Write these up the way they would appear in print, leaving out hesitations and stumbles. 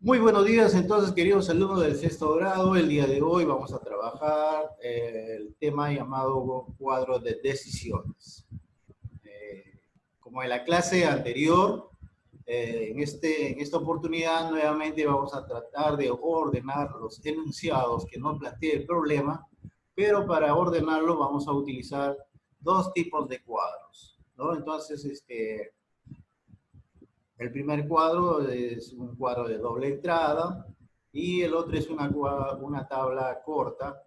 Muy buenos días, entonces, queridos alumnos del sexto grado. El día de hoy vamos a trabajar el tema llamado cuadro de decisiones. Como en la clase anterior, en esta oportunidad nuevamente vamos a tratar de ordenar los enunciados que nos plantea el problema, pero para ordenarlo vamos a utilizar dos tipos de cuadros, ¿no? Entonces, el primer cuadro es un cuadro de doble entrada y el otro es una tabla corta,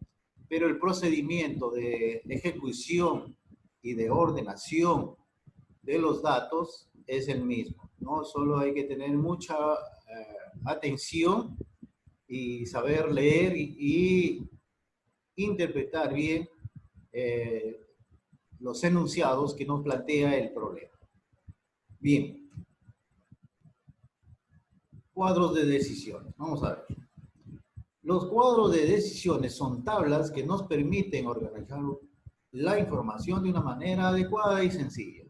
pero el procedimiento de ejecución y de ordenación de los datos es el mismo, ¿no? Solo hay que tener mucha atención y saber leer y interpretar bien eh, los enunciados que nos plantea el problema. Bien. Cuadros de decisiones. Vamos a ver. Los cuadros de decisiones son tablas que nos permiten organizar la información de una manera adecuada y sencilla.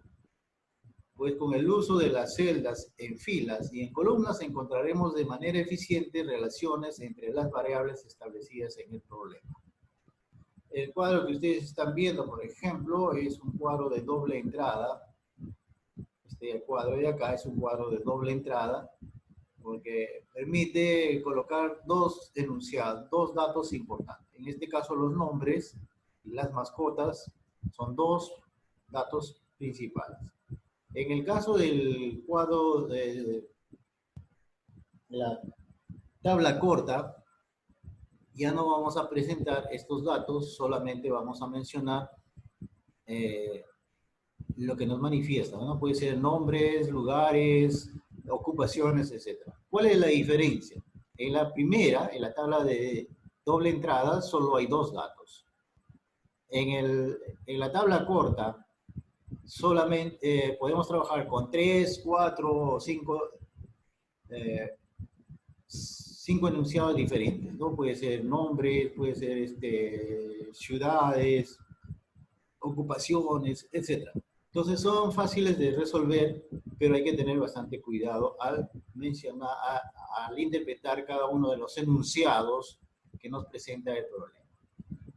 Pues con el uso de las celdas en filas y en columnas encontraremos de manera eficiente relaciones entre las variables establecidas en el problema. El cuadro que ustedes están viendo, por ejemplo, es un cuadro de doble entrada. Este cuadro de acá es un cuadro de doble entrada, porque permite colocar dos enunciados, dos datos importantes. En este caso, los nombres y las mascotas son dos datos principales. En el caso del cuadro de la tabla corta, ya no vamos a presentar estos datos, solamente vamos a mencionar lo que nos manifiesta, ¿no? Puede ser nombres, lugares, ocupaciones, etc. ¿Cuál es la diferencia? En la primera, en la tabla de doble entrada, solo hay dos datos. En la tabla corta, solamente podemos trabajar con 3, 4 o 5 enunciados diferentes, ¿no? Puede ser nombres, puede ser ciudades, ocupaciones, etc. Entonces son fáciles de resolver, pero hay que tener bastante cuidado al mencionar, al interpretar cada uno de los enunciados que nos presenta el problema.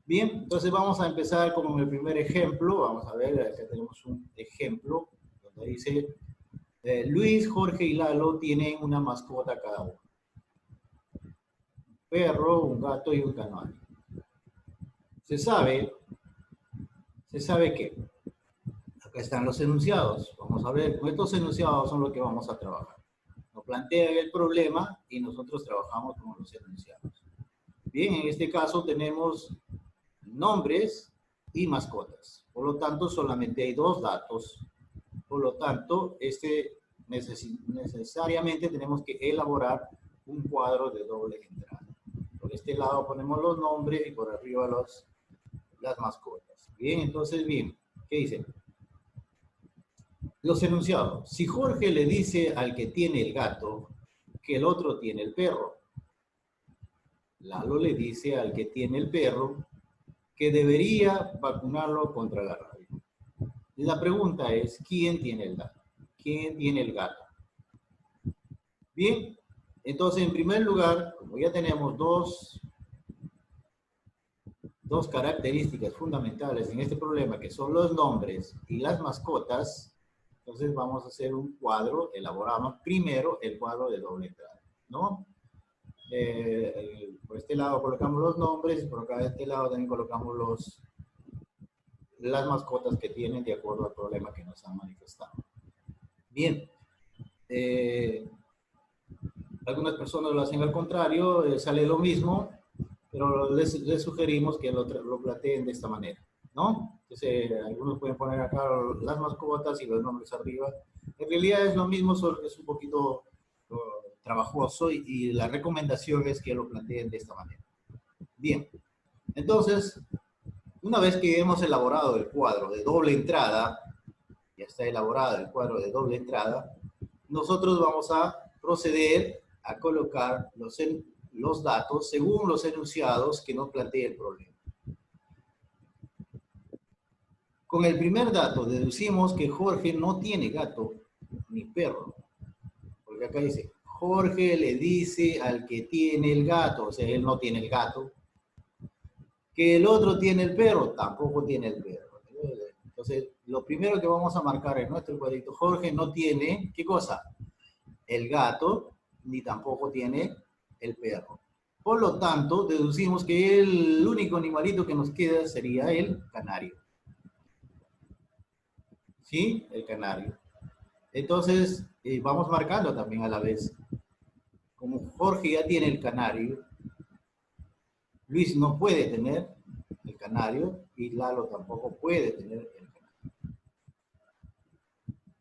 Bien, entonces vamos a empezar con el primer ejemplo. Vamos a ver, acá tenemos un ejemplo donde dice, Luis, Jorge y Lalo tienen una mascota cada uno. Un perro, un gato y un canario. Se sabe que acá están los enunciados. Vamos a ver, estos enunciados son los que vamos a trabajar. Nos plantean el problema y nosotros trabajamos con los enunciados. Bien, en este caso tenemos nombres y mascotas. Por lo tanto, solamente hay dos datos. Por lo tanto, necesariamente tenemos que elaborar un cuadro de doble entrada. Por este lado ponemos los nombres y por arriba las mascotas. Bien, entonces, bien, ¿qué dice? Los enunciados. Si Jorge le dice al que tiene el gato que el otro tiene el perro, Lalo le dice al que tiene el perro que debería vacunarlo contra la rabia. La pregunta es, ¿quién tiene el gato? ¿Quién tiene el gato? Bien, entonces en primer lugar, como ya tenemos dos características fundamentales en este problema, que son los nombres y las mascotas, entonces vamos a hacer un cuadro, elaboramos primero el cuadro de doble entrada, ¿no? Por este lado colocamos los nombres y por acá de este lado también colocamos las mascotas que tienen de acuerdo al problema que nos han manifestado. Bien. Algunas personas lo hacen al contrario, sale lo mismo, pero les sugerimos que lo planteen de esta manera, ¿no? Entonces, algunos pueden poner acá las mascotas y los nombres arriba. En realidad es lo mismo, solo que es un poquito trabajoso y la recomendación es que lo planteen de esta manera. Bien, entonces, una vez que hemos elaborado el cuadro de doble entrada, ya está elaborado el cuadro de doble entrada, nosotros vamos a proceder a colocar los datos según los enunciados que nos plantea el problema. Con el primer dato deducimos que Jorge no tiene gato ni perro, porque acá dice Jorge le dice al que tiene el gato, o sea, él no tiene el gato, que el otro tiene el perro, tampoco tiene el perro. Entonces, lo primero que vamos a marcar en nuestro cuadrito, Jorge no tiene, ¿qué cosa? El gato, ni tampoco tiene el perro. Por lo tanto, deducimos que el único animalito que nos queda sería el canario. ¿Sí? El canario. Entonces, vamos marcando también a la vez. Como Jorge ya tiene el canario, Luis no puede tener el canario y Lalo tampoco puede tener el canario.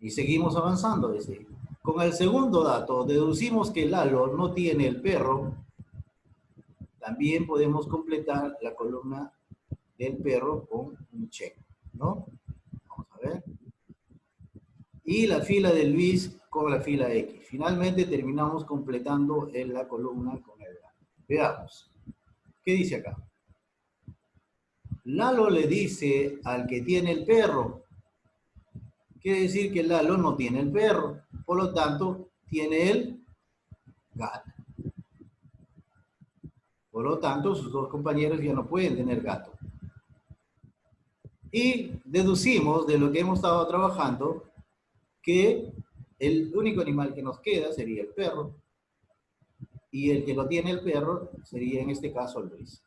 Y seguimos avanzando. Dice. Con el segundo dato, deducimos que Lalo no tiene el perro. También podemos completar la columna del perro con un check, ¿no? Vamos a ver. Y la fila de Luis con la fila X. Finalmente terminamos completando en la columna con el gato. Veamos. ¿Qué dice acá? Lalo le dice al que tiene el perro. Quiere decir que Lalo no tiene el perro. Por lo tanto, tiene el gato. Por lo tanto, sus dos compañeros ya no pueden tener gato. Y deducimos de lo que hemos estado trabajando que el único animal que nos queda sería el perro. Y el que lo tiene el perro sería en este caso Luis.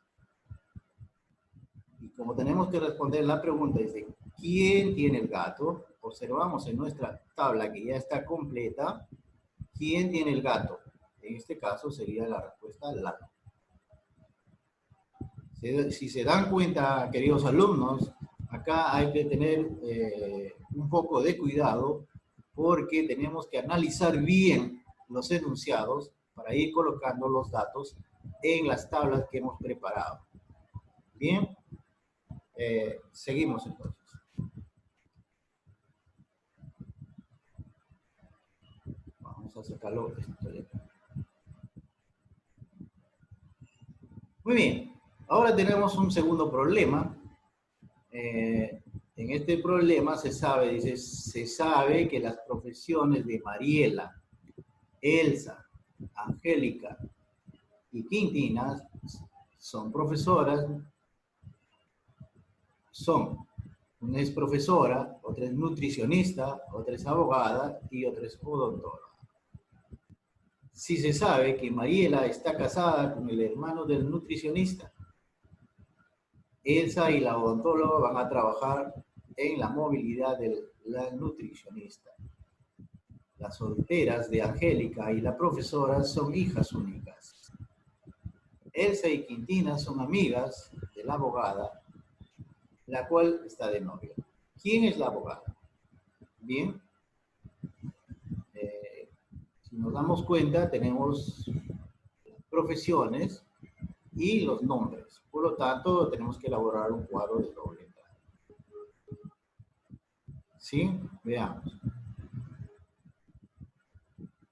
Y como tenemos que responder la pregunta es de ¿quién tiene el gato? Observamos en nuestra tabla que ya está completa. ¿Quién tiene el gato? En este caso sería la respuesta Lalo. Si se dan cuenta, queridos alumnos, acá hay que tener un poco de cuidado porque tenemos que analizar bien los enunciados para ir colocando los datos en las tablas que hemos preparado. Bien, seguimos entonces. Vamos a sacarlo. Muy bien, ahora tenemos un segundo problema. En este problema se sabe, dice, se sabe que las profesiones de Mariela, Elsa, Angélica y Quintina son profesoras, una es profesora, otra es nutricionista, otra es abogada y otra es odontóloga. Si se sabe que Mariela está casada con el hermano del nutricionista, Elsa y la odontóloga van a trabajar en la movilidad de la nutricionista. Las solteras de Angélica y la profesora son hijas únicas. Elsa y Quintina son amigas de la abogada, la cual está de novia. ¿Quién es la abogada? Bien. Si nos damos cuenta, tenemos profesiones y los nombres. Por lo tanto, tenemos que elaborar un cuadro de doble entrada. ¿Sí? Veamos.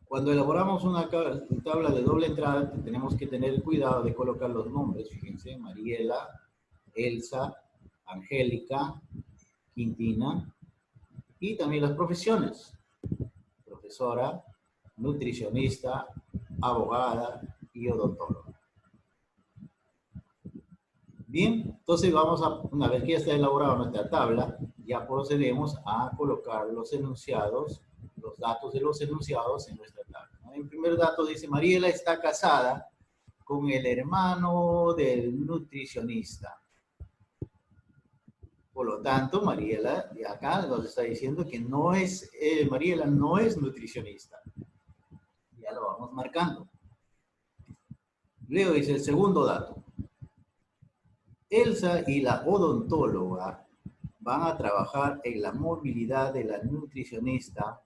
Cuando elaboramos una tabla de doble entrada, tenemos que tener cuidado de colocar los nombres. Fíjense, Mariela, Elsa, Angélica, Quintina, y también las profesiones. Profesora, nutricionista, abogada y odontóloga. Bien, entonces vamos a, una vez que ya está elaborada nuestra tabla, ya procedemos a colocar los enunciados, los datos de los enunciados en nuestra tabla. En primer dato dice, Mariela está casada con el hermano del nutricionista. Por lo tanto, Mariela, de acá nos está diciendo que no es, Mariela no es nutricionista. Ya lo vamos marcando. Luego dice el segundo dato. Elsa y la odontóloga van a trabajar en la movilidad de la nutricionista.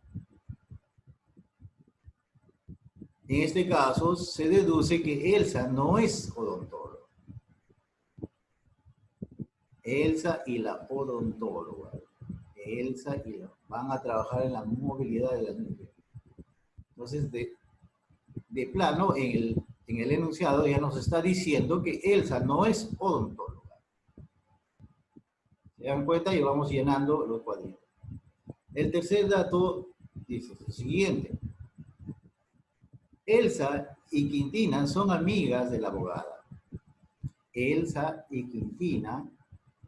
En este caso, se deduce que Elsa no es odontóloga. Elsa y la odontóloga. Elsa y la van a trabajar en la movilidad de la nutricionista. Entonces, de plano, en el enunciado ya nos está diciendo que Elsa no es odontóloga. ¿Se dan cuenta? Y vamos llenando los cuadritos. El tercer dato dice lo siguiente. Elsa y Quintina son amigas de la abogada. Elsa y Quintina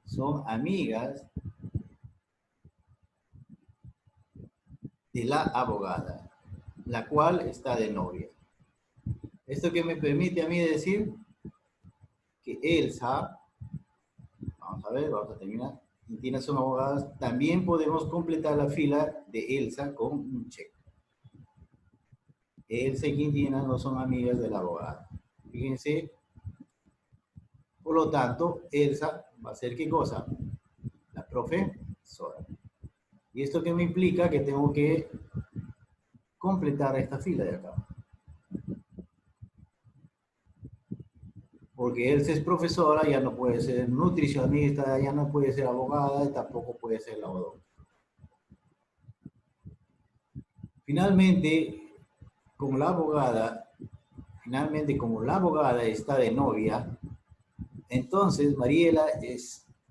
son amigas de la abogada, la cual está de novia. ¿Esto qué me permite a mí decir? Que Elsa, vamos a ver, vamos a terminar, Quintina son abogadas, también podemos completar la fila de Elsa con un cheque. Elsa y Quintina no son amigas de la abogada. Fíjense, por lo tanto, Elsa va a ser ¿qué cosa? La profesora. ¿Y esto qué me implica? Que tengo que completar esta fila de acá. Porque Elsa es profesora, ya no puede ser nutricionista, ya no puede ser abogada y tampoco puede ser la odontóloga. Finalmente, como la abogada está de novia, entonces Mariela,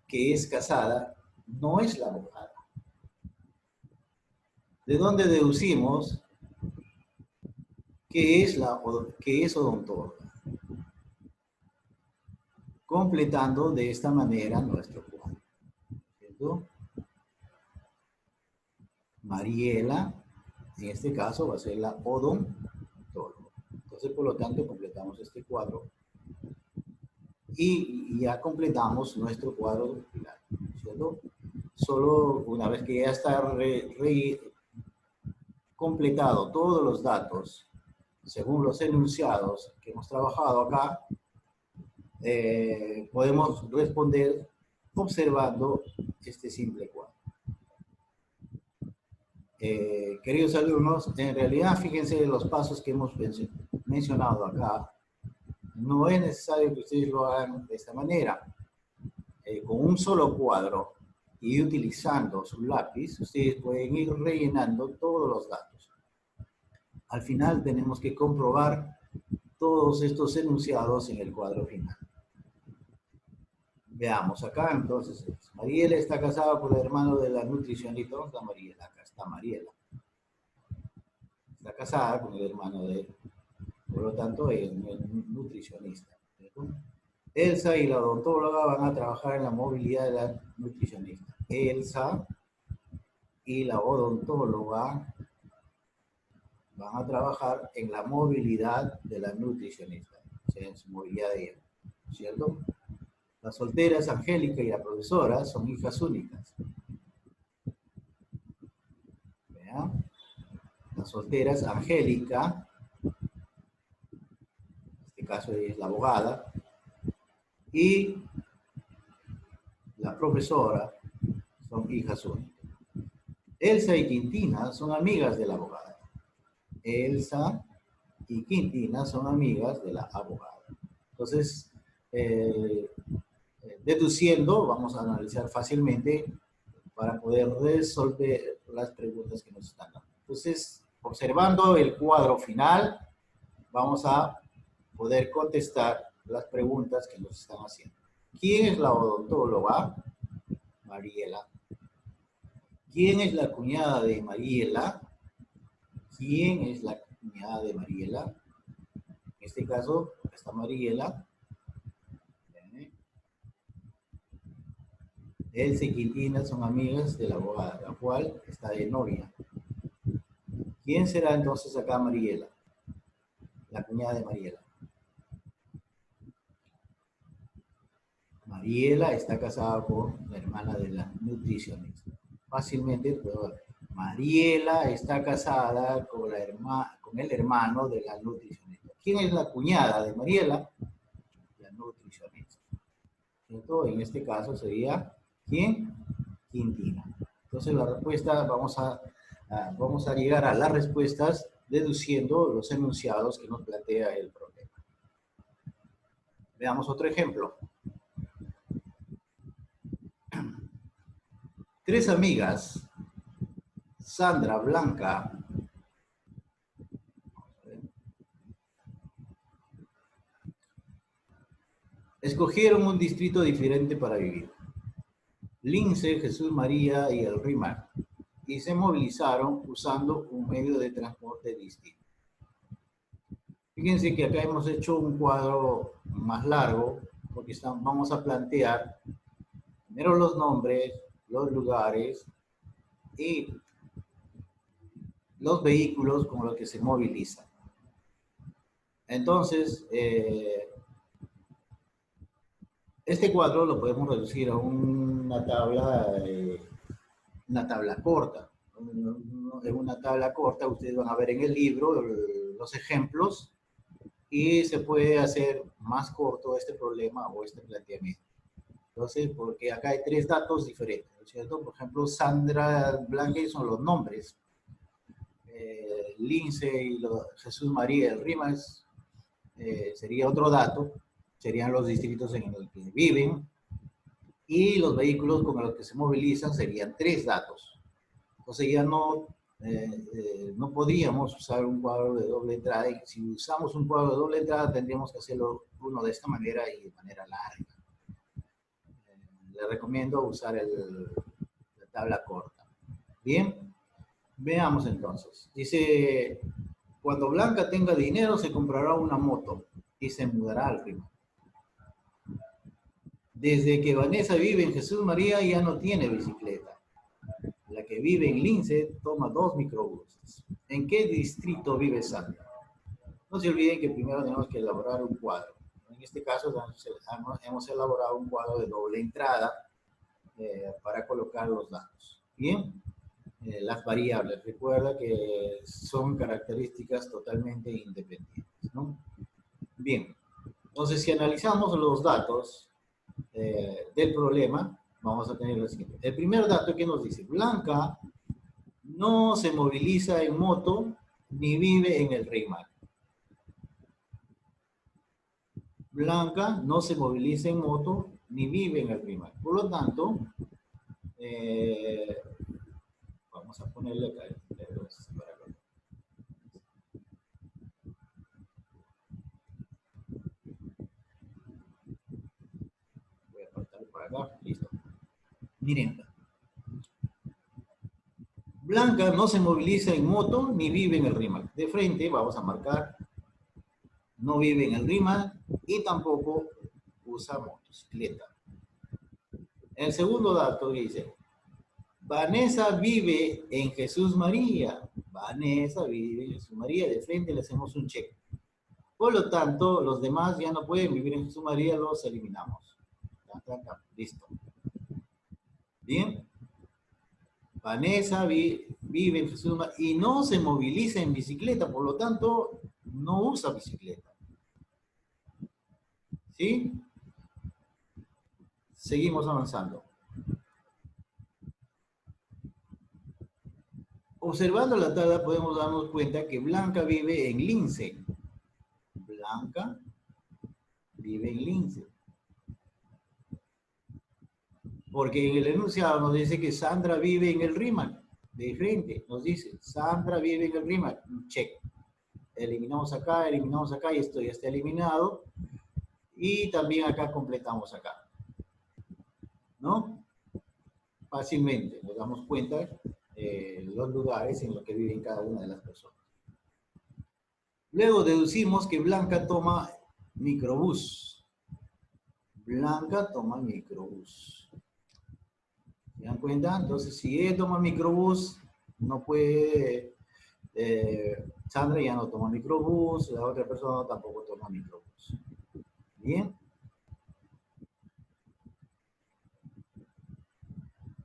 que es casada, no es la abogada. ¿De dónde deducimos que es odontóloga? Completando de esta manera nuestro cuadro. ¿Cierto? Mariela, en este caso, va a ser la odontóloga. Entonces, por lo tanto, completamos este cuadro y ya completamos nuestro cuadro final, ¿cierto? Solo una vez que ya está completado todos los datos, según los enunciados que hemos trabajado acá, podemos responder observando este simple cuadro. Queridos alumnos, en realidad fíjense los pasos que hemos mencionado acá. No es necesario que ustedes lo hagan de esta manera. Con un solo cuadro y utilizando su lápiz, ustedes pueden ir rellenando todos los datos. Al final tenemos que comprobar todos estos enunciados en el cuadro final. Veamos acá, entonces, Mariela está casada con el hermano de la nutricionista. ¿Dónde está Mariela? Acá está Mariela. Está casada con el hermano de él. Por lo tanto, es nutricionista. ¿Cierto? Elsa y la odontóloga van a trabajar en la movilidad de la nutricionista. Elsa y la odontóloga van a trabajar en la movilidad de la nutricionista, o sea, en su movilidad de ella, ¿cierto? Las solteras, Angélica y la profesora, son hijas únicas. ¿Vean? Las solteras, Angélica, en este caso ella es la abogada, y la profesora son hijas únicas. Elsa y Quintina son amigas de la abogada. Elsa y Quintina son amigas de la abogada. Entonces, deduciendo, vamos a analizar fácilmente para poder resolver las preguntas que nos están dando. Entonces, observando el cuadro final, vamos a poder contestar las preguntas que nos están haciendo. ¿Quién es la odontóloga? Mariela. ¿Quién es la cuñada de Mariela? ¿Quién es la cuñada de Mariela? En este caso, está Mariela. Elsa y Quintina son amigas de la abogada, la cual está de novia. ¿Quién será entonces acá Mariela? La cuñada de Mariela. Mariela está casada con la hermana de la nutricionista. Fácilmente puedo ver. Mariela está casada con el hermano de la nutricionista. ¿Quién es la cuñada de Mariela? La nutricionista. ¿Cierto? En este caso sería, ¿quién? Quintina. Entonces la respuesta, vamos a llegar a las respuestas deduciendo los enunciados que nos plantea el problema. Veamos otro ejemplo. 3 amigas, Sandra, Blanca, escogieron un distrito diferente para vivir. Lince, Jesús María y el Rímac, y se movilizaron usando un medio de transporte distinto. Fíjense que acá hemos hecho un cuadro más largo, porque vamos a plantear primero los nombres, los lugares y los vehículos con los que se movilizan. Entonces, este cuadro lo podemos reducir a una tabla corta. En una tabla corta ustedes van a ver en el libro los ejemplos y se puede hacer más corto este problema o este planteamiento. Entonces, porque acá hay tres datos diferentes, ¿no es cierto? Por ejemplo, Sandra Blanca son los nombres. Lince y Jesús María del Rimas sería otro dato, serían los distritos en los que viven, y los vehículos con los que se movilizan serían tres datos. Entonces ya no podíamos usar un cuadro de doble entrada, y si usamos un cuadro de doble entrada tendríamos que hacerlo uno de esta manera y de manera larga. Le recomiendo usar la tabla corta. Bien, veamos entonces. Dice, cuando Blanca tenga dinero se comprará una moto y se mudará al Rímac. Desde que Vanessa vive en Jesús María ya no tiene bicicleta. La que vive en Lince toma 2 microbuses. ¿En qué distrito vive Sandra? No se olviden que primero tenemos que elaborar un cuadro. En este caso hemos elaborado un cuadro de doble entrada para colocar los datos. Bien, las variables. Recuerda que son características totalmente independientes, ¿no? Bien, entonces si analizamos los datos del problema, vamos a tener lo siguiente. El primer dato que nos dice, Blanca no se moviliza en moto ni vive en el Rímac. Blanca no se moviliza en moto ni vive en el Rímac. Por lo tanto, vamos a ponerle acá. Voy a apartarlo por acá. Listo. Miren. Blanca no se moviliza en moto ni vive en el Rímac. De frente vamos a marcar, no vive en el Rímac y tampoco usa motocicleta. El segundo dato dice, Vanessa vive en Jesús María. Vanessa vive en Jesús María. De frente le hacemos un check. Por lo tanto, los demás ya no pueden vivir en Jesús María, los eliminamos. Listo. Bien. Vanessa vive en Jesús María y no se moviliza en bicicleta, por lo tanto, no usa bicicleta. ¿Sí? Seguimos avanzando. Observando la tabla podemos darnos cuenta que Blanca vive en Lince. Blanca vive en Lince. Porque en el enunciado nos dice que Sandra vive en el Rímac. De frente nos dice, Sandra vive en el Rímac. Check. Eliminamos acá y esto ya está eliminado. Y también acá completamos acá. ¿No? Fácilmente nos damos cuenta los lugares en los que viven cada una de las personas. Luego deducimos que Blanca toma microbús. Blanca toma microbús. ¿Se dan cuenta? Entonces, si ella toma microbús, no puede... Sandra ya no toma microbús, la otra persona tampoco toma microbús. ¿Bien?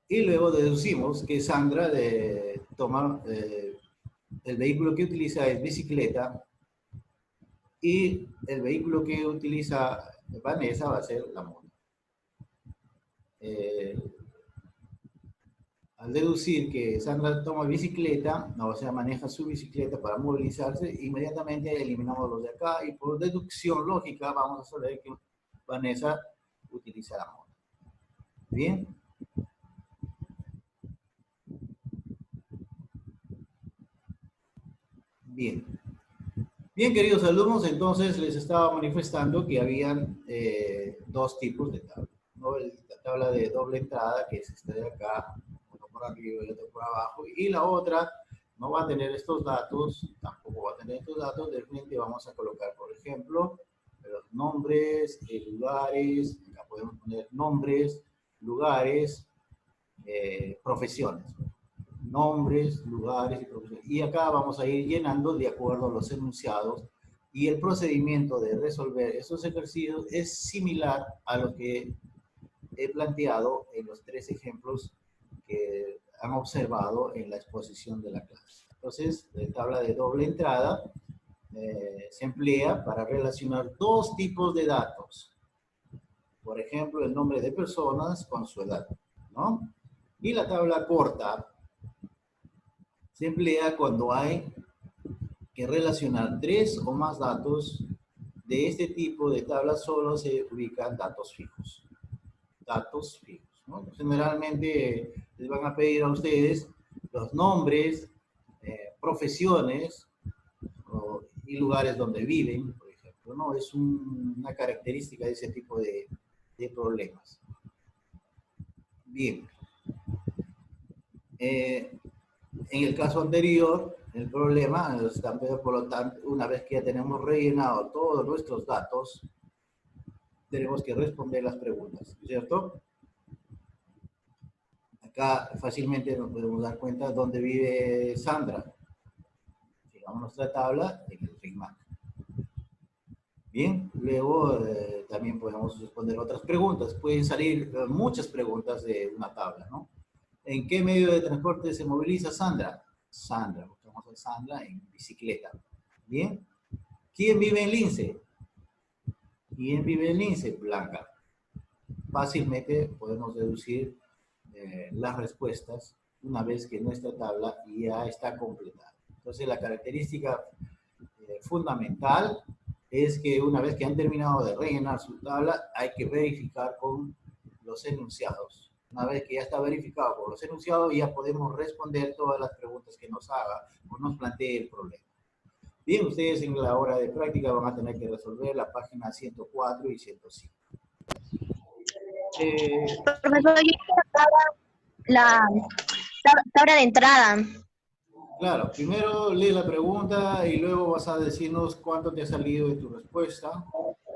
Y luego deducimos que Sandra toma... el vehículo que utiliza es bicicleta y el vehículo que utiliza Vanessa va a ser la moto. Al deducir que Sandra toma bicicleta, o sea, maneja su bicicleta para movilizarse, inmediatamente eliminamos los de acá y por deducción lógica vamos a saber que Vanessa utiliza la moto. ¿Bien? Bien. Bien, queridos alumnos, entonces les estaba manifestando que habían dos tipos de tabla. ¿No? La tabla de doble entrada, que es esta de acá, uno por arriba y otro por abajo, y la otra no va a tener estos datos, tampoco va a tener estos datos, de repente vamos a colocar, por ejemplo, los nombres, lugares, acá podemos poner nombres, lugares, profesiones. Nombres, lugares y profesiones. Y acá vamos a ir llenando de acuerdo a los enunciados y el procedimiento de resolver esos ejercicios es similar a lo que he planteado en los 3 ejemplos que han observado en la exposición de la clase. Entonces, la tabla de doble entrada se emplea para relacionar 2 tipos de datos. Por ejemplo, el nombre de personas con su edad, ¿no? Y la tabla corta se emplea cuando hay que relacionar 3 o más datos. De este tipo de tablas solo se ubican datos fijos. Datos fijos, ¿no? Generalmente les van a pedir a ustedes los nombres, profesiones y lugares donde viven, por ejemplo, ¿no? Es una característica de ese tipo de problemas. Bien. En el caso anterior, el problema, por lo tanto, una vez que ya tenemos rellenado todos nuestros datos, tenemos que responder las preguntas, ¿cierto? Acá fácilmente nos podemos dar cuenta dónde vive Sandra. Llegamos a nuestra tabla en el RIMAC. Bien, luego también podemos responder otras preguntas. Pueden salir muchas preguntas de una tabla, ¿no? ¿En qué medio de transporte se moviliza Sandra? Sandra, buscamos a Sandra en bicicleta. Bien. ¿Quién vive en Lince? ¿Quién vive en Lince? Blanca. Fácilmente podemos deducir las respuestas una vez que nuestra tabla ya está completada. Entonces, la característica fundamental es que una vez que han terminado de rellenar su tabla, hay que verificar con los enunciados. Una vez que ya está verificado por los enunciados, ya podemos responder todas las preguntas que nos haga o nos plantee el problema. Bien, ustedes en la hora de práctica van a tener que resolver la página 104 y 105. Profesor, yo la tabla de entrada. Claro, primero lee la pregunta y luego vas a decirnos cuánto te ha salido de tu respuesta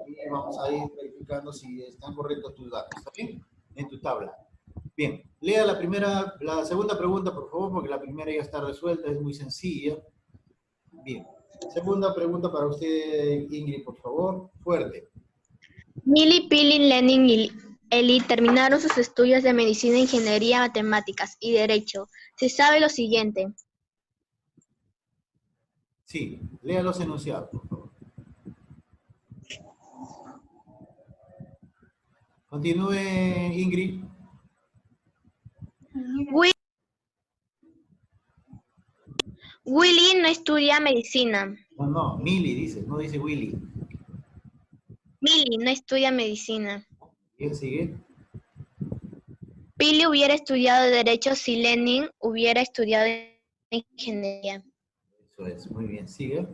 y vamos a ir verificando si están correctos tus datos, ¿está bien? En tu tabla. Bien, lea la segunda pregunta, por favor, porque la primera ya está resuelta, es muy sencilla. Bien, segunda pregunta para usted, Ingrid, por favor, fuerte. Milly, Pili, Lenin y Eli terminaron sus estudios de medicina, ingeniería, matemáticas y derecho. Se sabe lo siguiente. Sí, lea los enunciados, por favor. Continúe, Ingrid. Willy no estudia medicina. No, Milly dice, no dice Willy. Milly no estudia medicina. ¿Quién sigue? Pili hubiera estudiado derecho si Lenin hubiera estudiado ingeniería. Eso es, muy bien, sigue.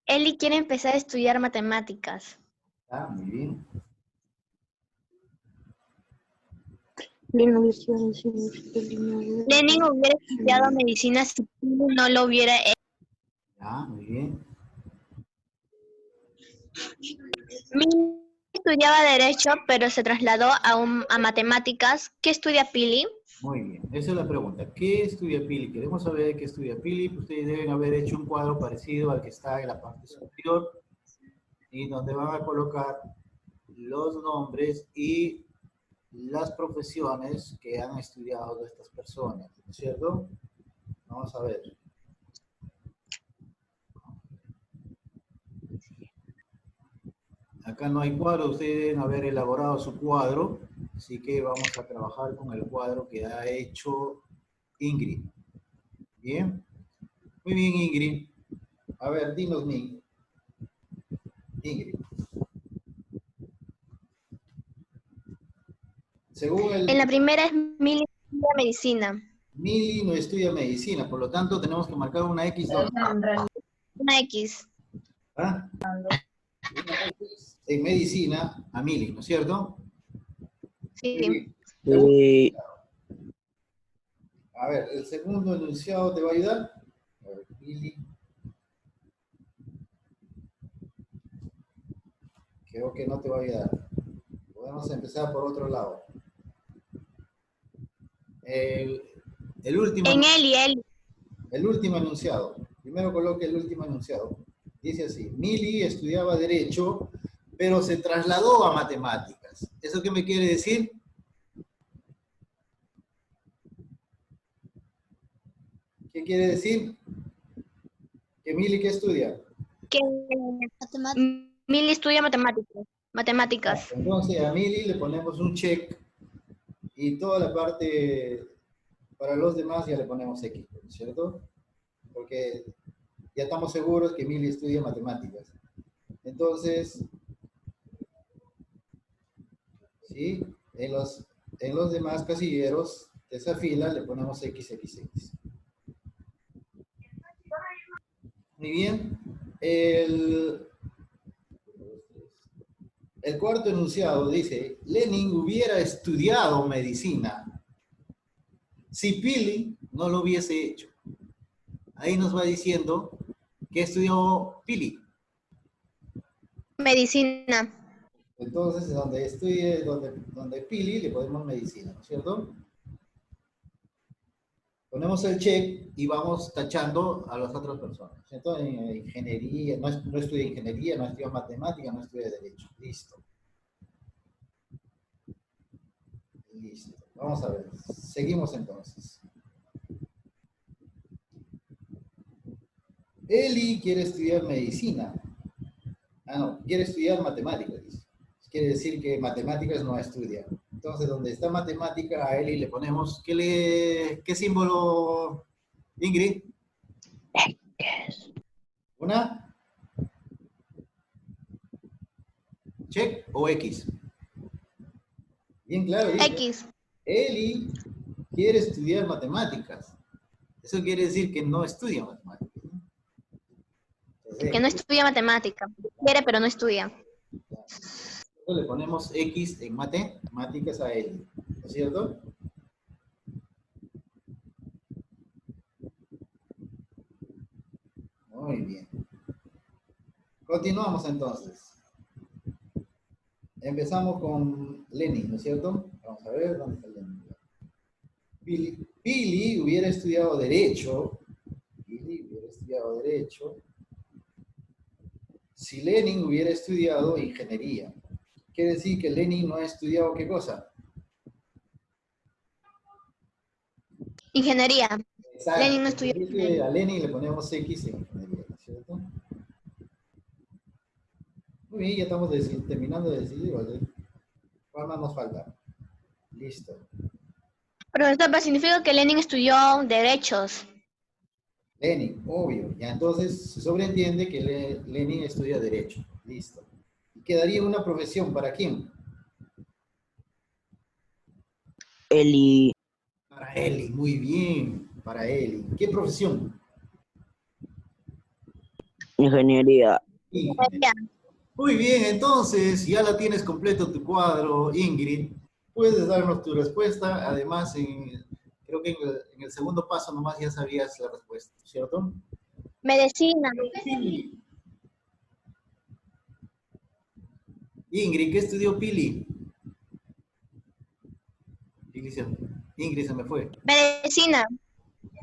Eli quiere empezar a estudiar matemáticas. Ah, muy bien. Lenin hubiera estudiado medicina si Pili no lo hubiera hecho. Ah, muy bien. Milly estudiaba derecho, pero se trasladó a matemáticas. ¿Qué estudia Pili? Muy bien, esa es la pregunta. ¿Qué estudia Pili? Queremos saber qué estudia Pili. Ustedes deben haber hecho un cuadro parecido al que está en la parte superior y donde van a colocar los nombres y las profesiones que han estudiado de estas personas, ¿no es cierto? Vamos a ver. Acá no hay cuadro, ustedes deben haber elaborado su cuadro, así que vamos a trabajar con el cuadro que ha hecho Ingrid. ¿Bien? Muy bien, Ingrid. A ver, dinos, Ingrid. Según el... En la primera es Milly estudia medicina. Milly no estudia medicina, por lo tanto tenemos que marcar una X. Una X. ¿Ah? En medicina a Milly, ¿no es cierto? Sí. A ver, el segundo enunciado te va a ayudar. A ver, Billy. Creo que no te va a ayudar. Podemos empezar por otro lado. El, el último, En Eli. el último enunciado. Primero coloque el último enunciado. Dice así, Mili estudiaba Derecho, pero se trasladó a Matemáticas. ¿Eso qué me quiere decir? ¿Qué quiere decir? ¿Que Mili qué estudia? Que Mili estudia matemáticas. Entonces a Mili le ponemos un check y toda la parte para los demás ya le ponemos X, ¿cierto? Porque ya estamos seguros que Mili estudia matemáticas. Entonces, ¿sí? En los demás casilleros de esa fila le ponemos XXX. Muy bien. El cuarto enunciado dice, Lenin hubiera estudiado medicina si Pili no lo hubiese hecho. Ahí nos va diciendo que estudió Pili. Medicina. Entonces, donde Pili le ponemos medicina, ¿no es cierto? Ponemos el check y vamos tachando a las otras personas. ¿Cierto? En ingeniería, no estudia ingeniería, no estudia matemática, no estudia derecho. Listo. Listo. Vamos a ver. Seguimos entonces. Eli quiere estudiar medicina. Ah, no, quiere estudiar matemáticas. Quiere decir que matemáticas no estudia. Entonces, donde está matemática, a Eli le ponemos, ¿qué símbolo, Ingrid? X. ¿Una? ¿Check o X? Bien claro. Dice. X. Eli quiere estudiar matemáticas. Eso quiere decir que no estudia matemáticas. Entonces, Que no estudia matemática. Quiere, pero no estudia. le ponemos X en matemáticas a Eli. ¿No es cierto? Muy bien. Continuamos entonces. Empezamos con Lenin, ¿no es cierto? Vamos a ver dónde está Lenin. Pili hubiera estudiado Derecho. Pili hubiera estudiado Derecho. Si Lenin hubiera estudiado Ingeniería. Quiere decir que Lenin no ha estudiado ¿qué cosa? Ingeniería. Exacto. Lenin no estudió ingeniería. A Lenin le ponemos X en Ingeniería, ¿no es cierto? Muy bien, ya estamos terminando de decidir, ¿vale? ¿Cuál más nos falta? Listo. Profesor, significa que Lenin estudió derechos. Lenin, obvio. Ya entonces se sobreentiende que Lenin estudia Derecho. Listo. ¿Y quedaría una profesión para quién? Eli. Para Eli, muy bien. Para Eli. ¿Qué profesión? Ingeniería. Ingeniería. Muy bien, entonces ya la tienes completo tu cuadro, Ingrid. Puedes darnos tu respuesta. Además, creo que en el segundo paso nomás ya sabías la respuesta, ¿cierto? Medicina. Pili. Ingrid, ¿qué estudió Pili? Ingrid se me fue. Medicina.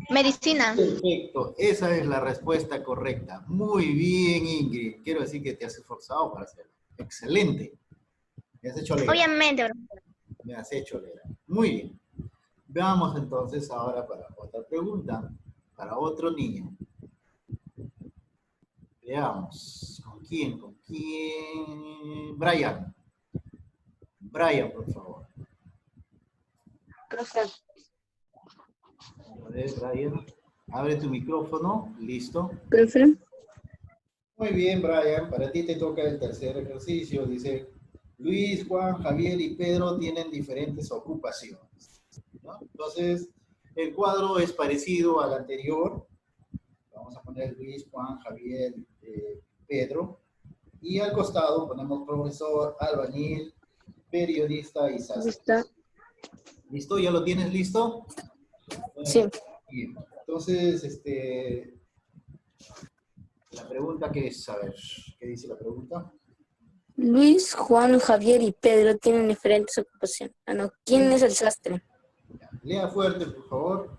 Medicina. Perfecto, esa es la respuesta correcta. Muy bien, Ingrid. Quiero decir que te has esforzado para hacerlo. Excelente. Me has hecho leer. Obviamente, profesor. Me has hecho leer. Muy bien. Veamos entonces ahora para otra pregunta, para otro niño. Veamos. ¿Con quién? ¿Con quién? Brian. Brian, por favor. Profesor. A ver, Brian. Abre tu micrófono. Listo. Profesor. Muy bien, Brian. Para ti te toca el tercer ejercicio. Dice, Luis, Juan, Javier y Pedro tienen diferentes ocupaciones, ¿no? Entonces, el cuadro es parecido al anterior. Vamos a poner Luis, Juan, Javier, Pedro. Y al costado ponemos profesor, albañil, periodista y sastre. ¿Listo? ¿Ya lo tienes listo? Sí. Bien. Entonces, la pregunta que es, a ver, ¿qué dice la pregunta? Luis, Juan, Javier y Pedro tienen diferentes ocupaciones. Ah, no. ¿Quién es el sastre? Lea fuerte, por favor.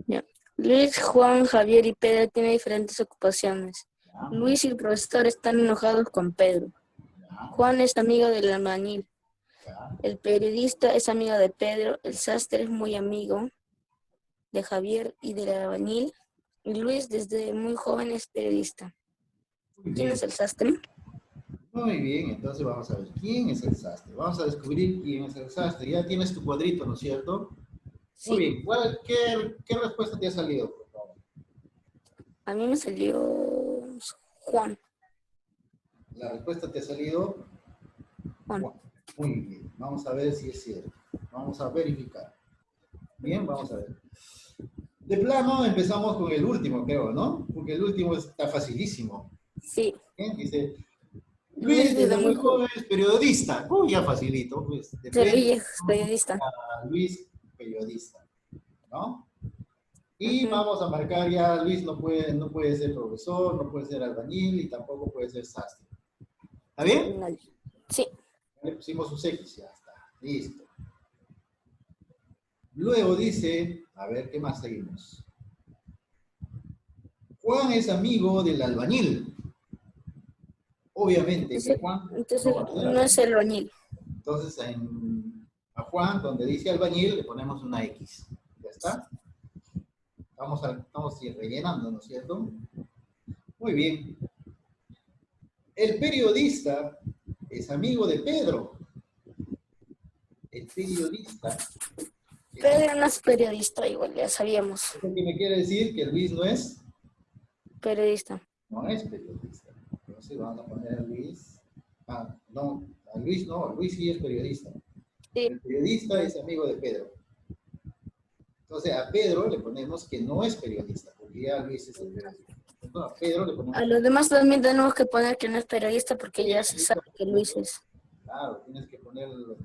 Ya. Luis, Juan, Javier y Pedro tienen diferentes ocupaciones. Ya, Luis y el profesor están enojados con Pedro. ya, Juan es amigo del albañil. ya. El periodista es amigo de Pedro. El sastre es muy amigo de Javier y del albañil. Y Luis desde muy joven es periodista. Muy ¿Quién bien. es el sastre? Muy bien, entonces vamos a ver quién es el sastre. Vamos a descubrir quién es el sastre. Ya tienes tu cuadrito, ¿no es cierto? Sí. Muy bien. ¿Qué respuesta te ha salido, por favor? A mí me salió Juan. La respuesta te ha salido Juan. Juan. Muy bien. Vamos a ver si es cierto. Vamos a verificar. Bien, vamos a ver. De plano empezamos con el último, creo, ¿no? Porque el último está facilísimo. Sí. Bien, dice, Luis Luis desde desde muy muy joven. joven es periodista. Uy, ya facilito, pues. De Luis frente es periodista. a Luis, periodista, ¿no? Y Ujú. vamos a marcar ya, Luis no puede ser profesor, no puede ser albañil y tampoco puede ser sastre. ¿Está bien? Sí. Le pusimos sus X, ya está. Listo. Luego dice, a ver, ¿qué más seguimos? Juan es amigo del albañil. Obviamente que Juan Entonces no va a ser no es albañil. el albañil. Entonces, a Juan, donde dice albañil, le ponemos una X. ¿Ya está? Estamos rellenando, ¿no es cierto? Muy bien. El periodista es amigo de Pedro. El periodista es amigo. Pedro no es periodista, igual ya sabíamos. Eso que me quiere decir que Luis no es Periodista. periodista. Entonces vamos a poner a Luis. Ah, no, a Luis no, Luis sí es periodista. Sí. El periodista es amigo de Pedro. Entonces a Pedro le ponemos que no es periodista, porque ya Luis es el periodista. Entonces a Pedro le ponemos A los demás también tenemos que poner que no es periodista porque ya se sabe que Luis es. Claro, tienes que ponerlo.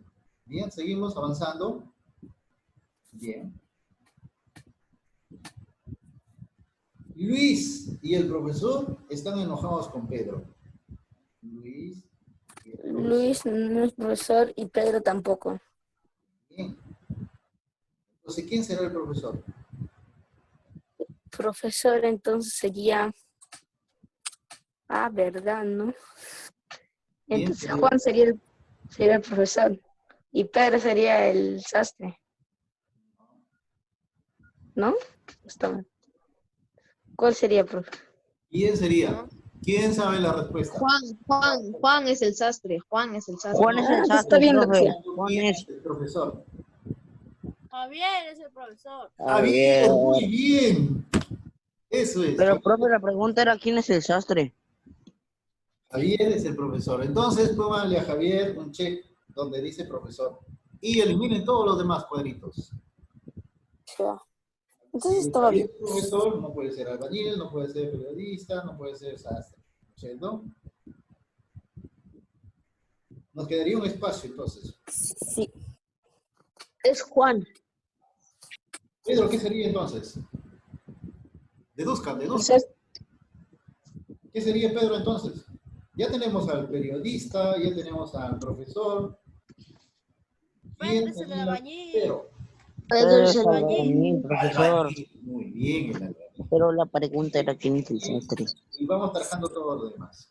Bien, seguimos avanzando. Bien. Luis y el profesor están enojados con Pedro. Luis y el profesor. Luis no es profesor y Pedro tampoco. Bien. Entonces, ¿quién será el profesor? Profesor entonces sería... Ah, verdad, ¿no? ¿Quién Entonces sería? Juan sería el profesor y Pedro sería el sastre. ¿No? Está mal. ¿Cuál sería, profe? ¿Quién sería? No. ¿Quién sabe la respuesta? Juan es el sastre. Juan es el sastre. Juan es el Está sastre, bien, profe. doctor. Juan ¿Quién es. es el profesor? Javier es el profesor. Javier, Javier. muy bien. Eso es. Pero, profe, la pregunta era quién es el sastre. Javier es el profesor. Entonces, pónganle a Javier un check donde dice profesor. Y eliminen todos los demás cuadritos. Ya. Entonces Si estaba Javier bien. es profesor, no puede ser albañil, no puede ser periodista, no puede ser sastre. ¿Cierto? Nos quedaría un espacio entonces. Sí. Es Juan. Pedro, ¿qué sería entonces? Deduzcan. ¿Qué sería Pedro entonces? Ya tenemos al periodista, ya tenemos al profesor. ¿Quién Pedro es el sería albañil. Pedro? Pedro es albañil. albañil, profesor. Albañil. Muy bien, el albañil. Pero la pregunta era quién es el sastre. Y vamos trabajando todo lo demás.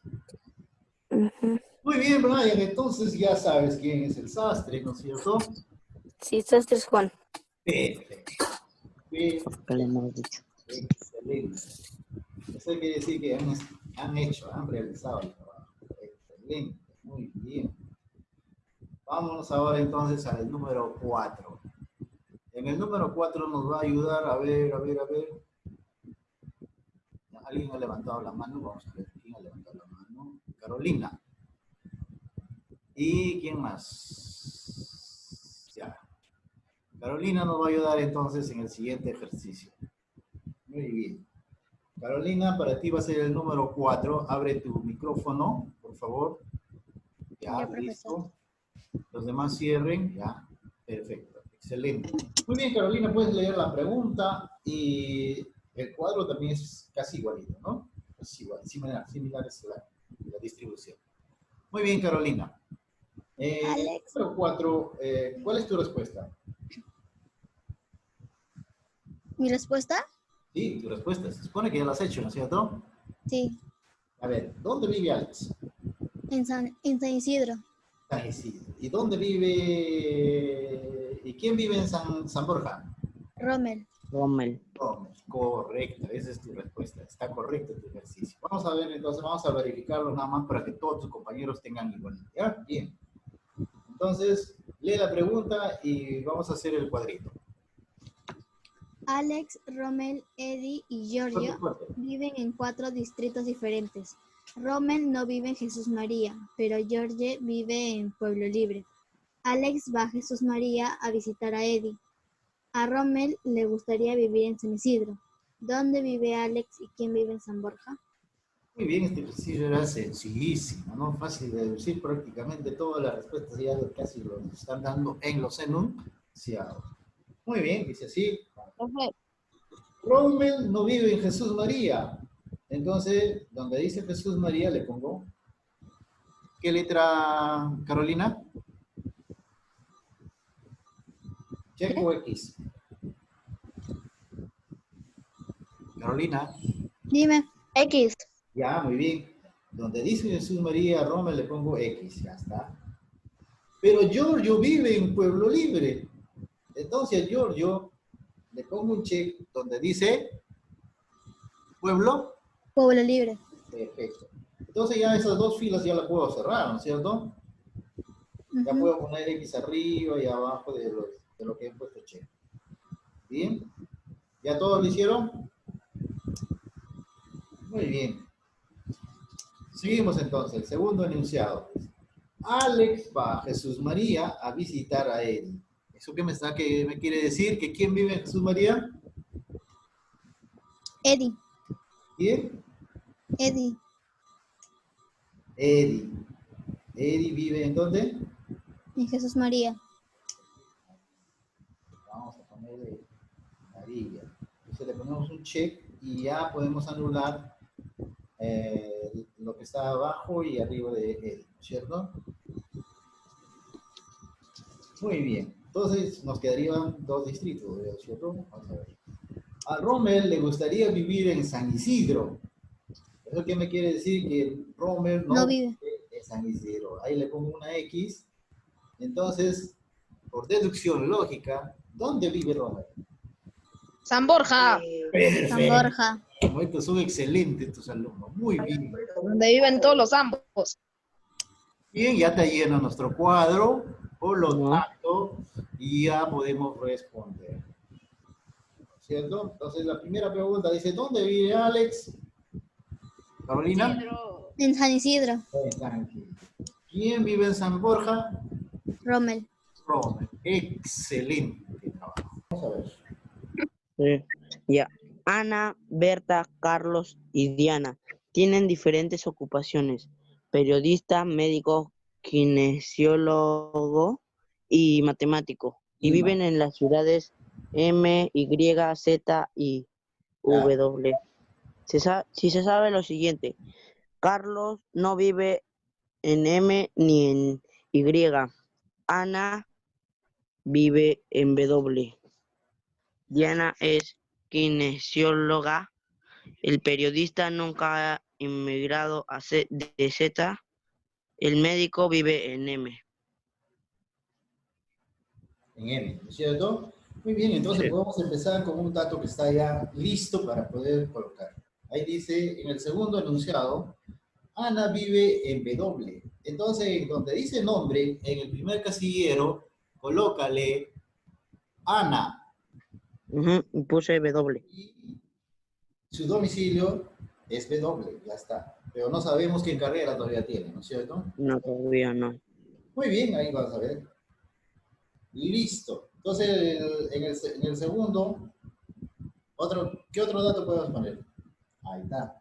Ujú. Muy bien, Brian, entonces ya sabes quién es el sastre, ¿no es cierto? Sí, sastre es Juan. Perfecto. Bien, ¿Qué le hemos dicho? excelente. Eso quiere decir que han realizado el trabajo. Excelente, muy bien. Vámonos ahora entonces al número 4. En el número 4 nos va a ayudar, a ver. Alguien ha levantado la mano, vamos a ver quién ha levantado la mano. Carolina. ¿Y quién más? Ya. Carolina nos va a ayudar entonces en el siguiente ejercicio. Muy bien. Carolina, para ti va a ser el número 4. Abre tu micrófono, por favor. Ya, Ya, profesor. listo. Los demás cierren. Ya, perfecto. Excelente. Muy bien, Carolina, puedes leer la pregunta y el cuadro también es casi igualito, ¿no? Es igual, similar es la distribución. Muy bien, Carolina. Alex. Número 4, ¿cuál es tu respuesta? ¿Mi respuesta? Sí, tu respuesta. Se supone que ya la has hecho, ¿no es cierto? Sí, A ver, ¿dónde vive Alex? en San Isidro. San Isidro. ¿Y dónde vive? ¿Y quién vive en San Borja? Rommel. Rommel. Correcto, esa es tu respuesta. Está correcto tu ejercicio. Vamos a ver, entonces vamos a verificarlo nada más para que todos tus compañeros tengan igual. ¿Ya? Bien. Entonces, lee la pregunta y vamos a hacer el cuadrito. Alex, Rommel, Eddie y Giorgio viven en 4 distritos diferentes. Rommel no vive en Jesús María, pero Giorgio vive en Pueblo Libre. Alex va a Jesús María a visitar a Eddie. A Rommel le gustaría vivir en San Isidro. ¿Dónde vive Alex y quién vive en San Borja? Muy bien, este ejercicio era sencillísimo, ¿no? Fácil de deducir, prácticamente todas las respuestas ya casi lo están dando en los enunciados. Muy bien, dice así. Rommel no vive en Jesús María. Entonces, donde dice Jesús María le pongo, ¿qué letra, Carolina? ¿Check o X? Carolina. Dime. X. Ya, muy bien. Donde dice Jesús María, Rommel le pongo X, ya está. Pero Giorgio vive en Pueblo Libre. Entonces a Giorgio le pongo un check donde dice Pueblo. Pueblo Libre. Perfecto. Entonces ya esas dos filas ya las puedo cerrar, ¿no es cierto? Ya puedo poner X arriba y abajo de lo que he puesto check. ¿Bien? ¿Ya todos lo hicieron? Muy bien. Seguimos entonces, el segundo enunciado. Alex va a Jesús María a visitar a Eddie. ¿Eso qué me quiere decir? ¿Que quién vive en Jesús María? Eddie. ¿Quién? Eddie. Eddie. ¿Eddie vive en dónde? En Jesús María. Vamos a ponerle María. Entonces le ponemos un check y ya podemos anular lo que está abajo y arriba de Eddie, ¿cierto? Muy bien. Entonces nos quedarían 2 distritos, ¿cierto? Vamos a ver. A Rommel le gustaría vivir en San Isidro. ¿Eso qué me quiere decir? Que Rommel no vive en San Isidro. Ahí le pongo una X. Entonces, por deducción lógica, ¿dónde vive Rommel? San Borja. Perfecto. San Borja. Estos son excelentes tus alumnos. Muy bien. Donde viven todos los ambos. Bien, ya está lleno nuestro cuadro. Por lo tanto, ya podemos responder. ¿Cierto? Entonces, la primera pregunta dice, ¿dónde vive Alex? Carolina. En San Isidro. En San Isidro. ¿Quién vive en San Borja? Rommel. Rommel. Excelente trabajo. Vamos a ver. Sí. Ya. Ana, Berta, Carlos y Diana tienen diferentes ocupaciones: periodista, médico, kinesiólogo y matemático. Y viven en las ciudades M, Y, Z y W. Si se sabe lo siguiente: Carlos no vive en M ni en Y. Ana vive en W. Diana es kinesióloga. El periodista nunca ha emigrado de Z. El médico vive en M. En M, ¿no es cierto? Muy bien, entonces podemos empezar con un dato que está ya listo para poder colocar. Ahí dice, en el segundo enunciado, Ana vive en W. Entonces, donde dice nombre, en el primer casillero, colócale Ana. Y puse W. Y su domicilio es W, ya está. Pero no sabemos qué carrera todavía tiene, ¿no es cierto? No, todavía no. Muy bien, ahí vas a ver. Listo. Entonces, en el segundo, ¿qué otro dato podemos poner? Ahí está.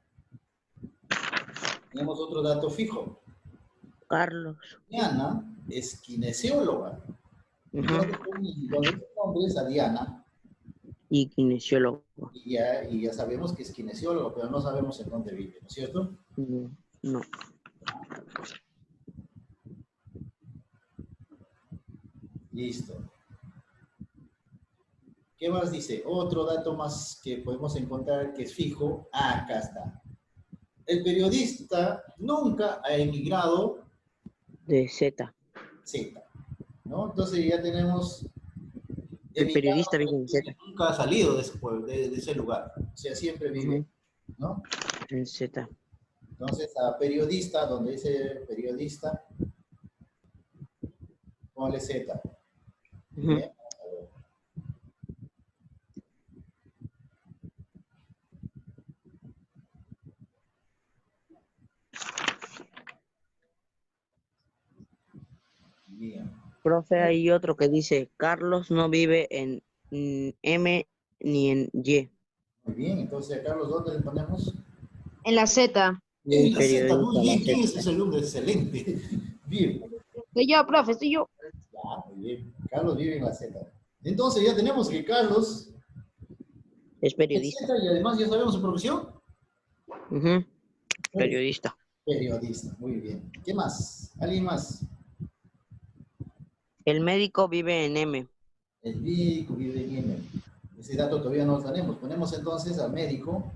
Tenemos otro dato fijo. Carlos. Diana es kinesióloga. Ujú. Donde el nombre es Diana, Y kinesiólogo. y ya sabemos que es kinesiólogo, pero no sabemos en dónde vive, ¿no es cierto? No. Listo. ¿Qué más dice? Otro dato más que podemos encontrar que es fijo. Ah, acá está. El periodista nunca ha emigrado De Z. Z, ¿no? Entonces ya tenemos El emigrado, periodista vive en Z. nunca ha salido de ese pueblo, de ese lugar. O sea, siempre vive, Ujú. ¿no? En Z. Entonces, a periodista, donde dice periodista, ponle Z. Ujú. Bien. Bien. Profe, hay otro que dice, Carlos no vive en M ni en Y. Muy bien. Entonces, a Carlos, ¿dónde le ponemos? En la Z. En la Z, muy Periodista, la bien. ¿Quién Z. es ese alumno? Excelente. Bien. Soy yo, profe, soy yo. Ya, muy bien. Carlos vive en la Z. Entonces, ya tenemos que Carlos Es es periodista. Z y además ya sabemos su profesión. Ujú. Periodista. Periodista, muy bien. ¿Qué más? ¿Alguien más? El médico vive en M. El médico vive en M. Ese dato todavía no lo tenemos. Ponemos entonces al médico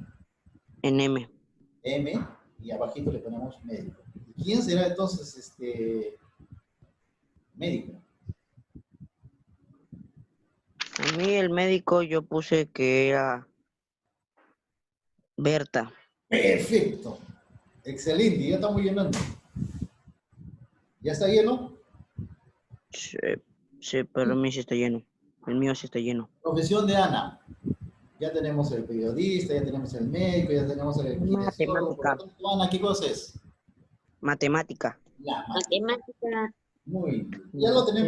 En M. M y abajito le ponemos médico. ¿Y quién será entonces este médico? A mí el médico yo puse que era Berta. Perfecto. Excelente, ya estamos llenando. ¿Ya está lleno? Sí, pero el mío sí está lleno. El mío sí está lleno. Profesión de Ana. Ya tenemos el periodista, ya tenemos el médico, ya tenemos el kinesiólogo. Por lo Matemática. tanto, Ana, ¿qué cosa es? Matemática. La matemática. Matemática. Muy bien. Ya lo tenemos.